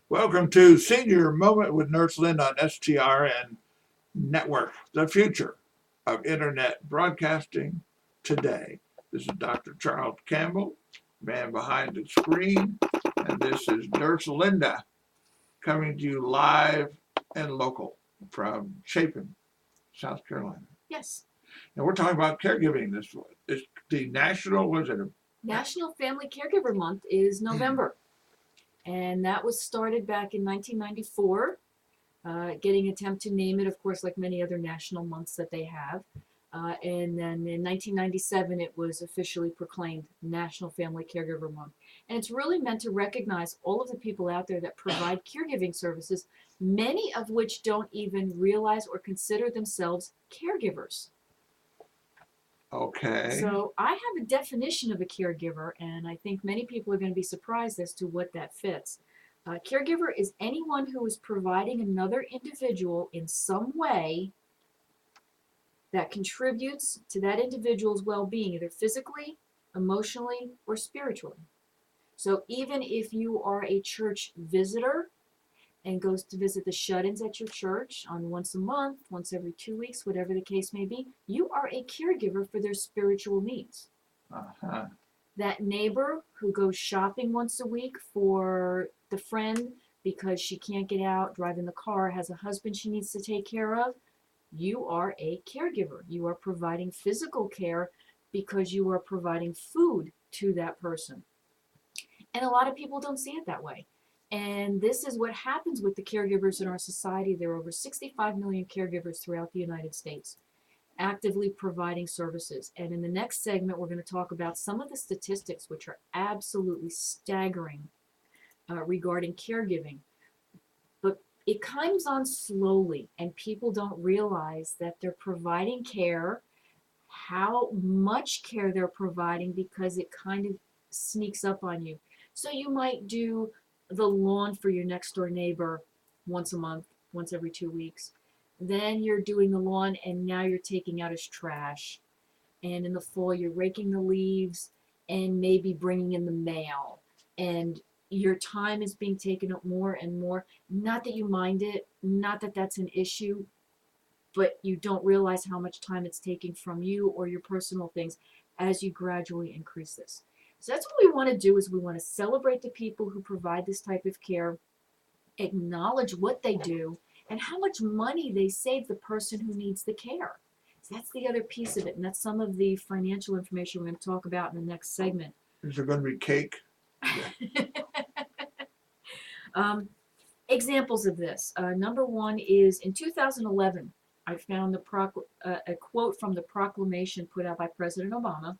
Welcome to Senior Moment with Nurse Lynn on STRN Network, the future of Internet broadcasting today. This is Dr. Charles Campbell, man behind the screen, and this is Nurse Linda coming to you live and local from Chapin, South Carolina. Yes. And we're talking about caregiving. This the national, was it? National Family Caregiver Month is November. And that was started back in 1994, getting attempt to name it, of course, like many other national months that they have. And then in 1997, it was officially proclaimed National Family Caregiver Month. And it's really meant to recognize all of the people out there that provide caregiving services, many of which don't even realize or consider themselves caregivers. Okay. So I have a definition of a caregiver, and I think many people are going to be surprised as to what that fits. Caregiver is anyone who is providing another individual in some way that contributes to that individual's well-being, either physically, emotionally, or spiritually. So even if you are a church visitor and goes to visit the shut-ins at your church on once a month, once every 2 weeks, whatever the case may be, you are a caregiver for their spiritual needs. Uh-huh. That neighbor who goes shopping once a week for the friend because she can't get out, driving the car, has a husband she needs to take care of, you are a caregiver. You are providing physical care because you are providing food to that person. And a lot of people don't see it that way. And this is what happens with the caregivers in our society. There are over 65 million caregivers throughout the United States actively providing services. And in the next segment, we're going to talk about some of the statistics which are absolutely staggering regarding caregiving. But it comes on slowly, and people don't realize that they're providing care, how much care they're providing, because it kind of sneaks up on you. So you might do the lawn for your next door neighbor once a month, once every 2 weeks. Then you're doing the lawn, and now you're taking out his trash. And in the fall, you're raking the leaves and maybe bringing in the mail. And your time is being taken up more and more. Not that you mind it, not that that's an issue, but you don't realize how much time it's taking from you or your personal things as you gradually increase this. So that's what we want to do, is we want to celebrate the people who provide this type of care, acknowledge what they do, and how much money they save the person who needs the care. So that's the other piece of it, and that's some of the financial information we're going to talk about in the next segment. Is there going to be cake? Examples of this. Number one is in 2011, I found a quote from the proclamation put out by President Obama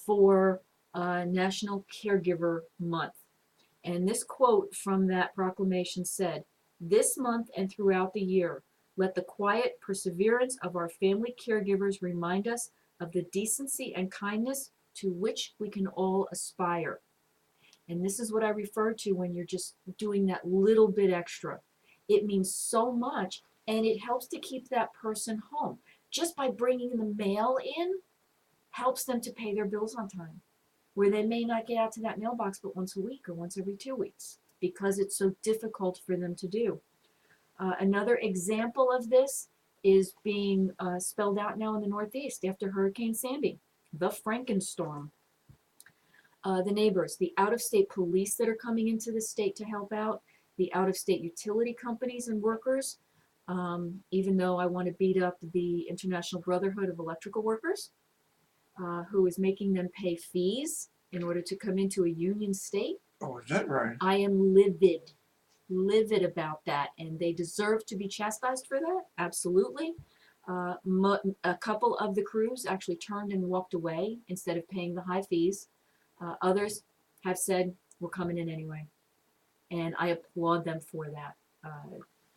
for National Caregiver Month. And this quote from that proclamation said, "This month and throughout the year, let the quiet perseverance of our family caregivers remind us of the decency and kindness to which we can all aspire." And this is what I refer to when you're just doing that little bit extra. It means so much, and it helps to keep that person home. Just by bringing the mail in helps them to pay their bills on time, where they may not get out to that mailbox but once a week or once every 2 weeks because it's so difficult for them to do. Another example of this is being spelled out now in the Northeast after Hurricane Sandy, the Frankenstorm. The neighbors, the out-of-state police that are coming into the state to help out, the out-of-state utility companies and workers, even though I want to beat up the International Brotherhood of Electrical Workers, who is making them pay fees in order to come into a union state. Oh, is that right? I am livid about that, and they deserve to be chastised for that, absolutely. A couple of the crews actually turned and walked away instead of paying the high fees. Others have said, we're coming in anyway, and I applaud them for that.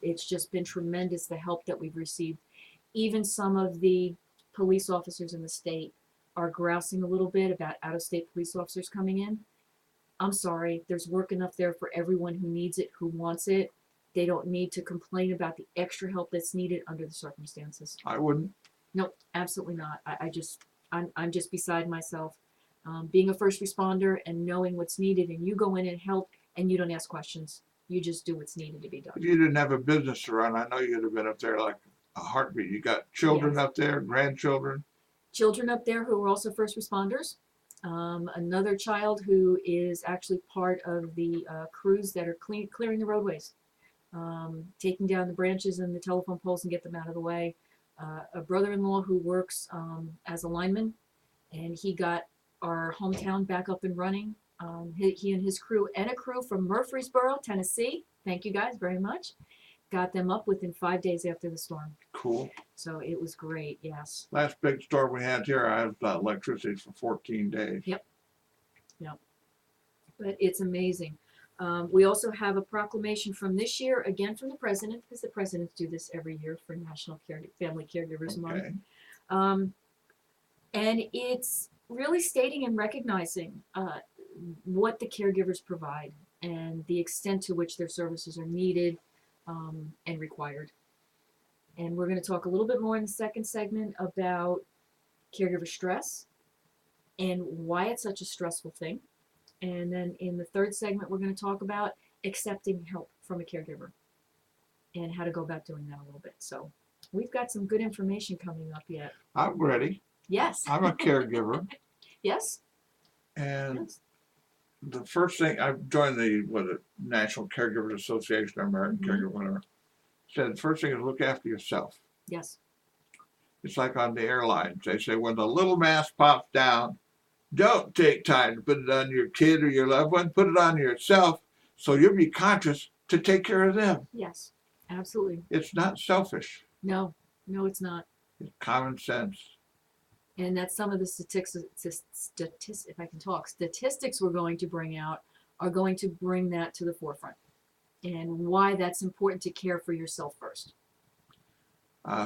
It's just been tremendous, the help that we've received. Even some of the police officers in the state are grousing a little bit about out-of-state police officers coming in. I'm sorry, there's work enough there for everyone who needs it, who wants it. They don't need to complain about the extra help that's needed under the circumstances. I wouldn't. Nope, absolutely not. I'm just beside myself. Being a first responder and knowing what's needed, and you go in and help, and you don't ask questions. You just do what's needed to be done. If you didn't have a business to run, I know you'd have been up there like a heartbeat. You got children Yes. up there, grandchildren. Children up there who are also first responders. Another child who is actually part of the crews that are clearing the roadways, taking down the branches and the telephone poles and get them out of the way. A brother-in-law who works as a lineman, and he got our hometown back up and running. He and his crew, and a crew from Murfreesboro, Tennessee, thank you guys very much, got them up within 5 days after the storm. Cool. So it was great, yes. Last big storm we had here, I had electricity for 14 days. Yep. But it's amazing. We also have a proclamation from this year, again from the president, because the presidents do this every year for National Family Caregivers Month. Okay. And it's really stating and recognizing what the caregivers provide and the extent to which their services are needed and required. And we're going to talk a little bit more in the second segment about caregiver stress and why it's such a stressful thing. And then in the third segment, we're going to talk about accepting help from a caregiver and how to go about doing that a little bit. So we've got some good information coming up yet. I'm ready. Yes. I'm a caregiver. Yes. And Yes. the first thing, I joined the National Caregivers Association, American Caregiver, whatever. Said the first thing is look after yourself. Yes. It's like on the airlines. They say when the little mask pops down, don't take time to put it on your kid or your loved one. Put it on yourself so you'll be conscious to take care of them. Yes. Absolutely. It's not selfish. No, it's not. It's common sense. And that's some of the statistics, if I can talk, statistics we're going to bring out are going to bring that to the forefront and why that's important to care for yourself first.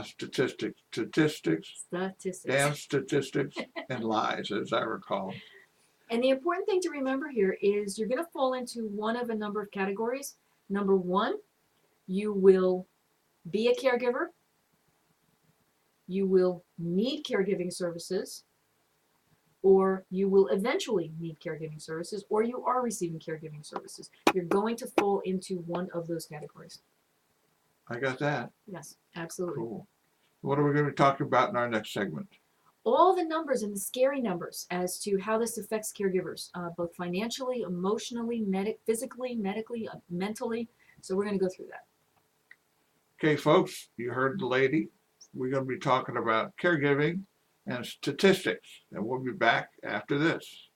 Statistics, damn statistics, and lies, as I recall. And the important thing to remember here is you're going to fall into one of a number of categories. Number one, you will be a caregiver. You will need caregiving services, or you will eventually need caregiving services, or you are receiving caregiving services. You're going to fall into one of those categories. I got that. Yes, absolutely. Cool. What are we going to be talking about in our next segment? All the numbers and the scary numbers as to how this affects caregivers, both financially, emotionally, physically, medically, mentally. So we're going to go through that. Okay, folks, you heard the lady. We're going to be talking about caregiving and statistics, and we'll be back after this.